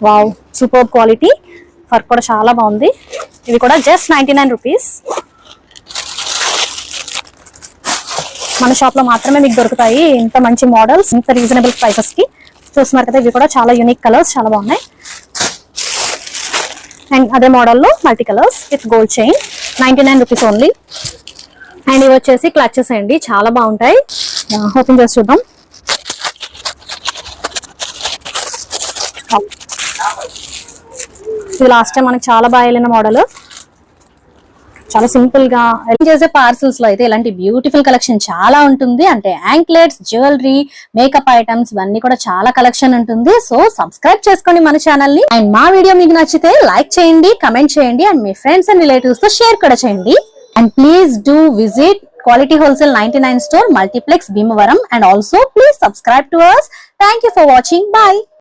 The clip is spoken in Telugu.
Wow, super quality. వర్క్ కూడా చాలా బాగుంది. ఇవి కూడా జస్ట్ 99 రూపీస్. మన షాప్ లో మాత్రమే మీకు దొరుకుతాయి ఇంత మంచి మోడల్స్, ఇంత రీజనబుల్ ప్రైసెస్ కి. చూస్తున్నారు కదా, ఇవి కూడా చాలా యూనిక్ కలర్స్, చాలా బాగున్నాయి. అండ్ అదే మోడల్లో multi colours with gold chain, 99 rupees only. And ఇవి వచ్చేసి క్లచెస్ అండి, చాలా బాగుంటాయి. ఓపెన్ చేసి చూద్దాం. ఇది లాస్ట్ టైం మనకి చాలా బాగా వెళ్ళిన మోడల్. చాలా సింపుల్ గా చేసే పార్సల్స్ లో అయితే ఇలాంటి బ్యూటిఫుల్ కలెక్షన్ చాలా ఉంటుంది. అంటే యాంక్లెట్స్, జ్యువెలరీ, మేకప్ ఐటమ్స్ ఇవన్నీ కూడా చాలా కలెక్షన్ ఉంటుంది. సో సబ్స్క్రైబ్ చేసుకోండి మన ఛానల్ ని. అండ్ మా వీడియో మీకు నచ్చితే లైక్ చేయండి, కమెంట్ చేయండి, and me friends and relatives తో షేర్ కూడా చేయండి. And please do visit Quality Wholesale 99 store, Multiplex, Bhimavaram, and also please subscribe to us. Thank you for watching. Bye.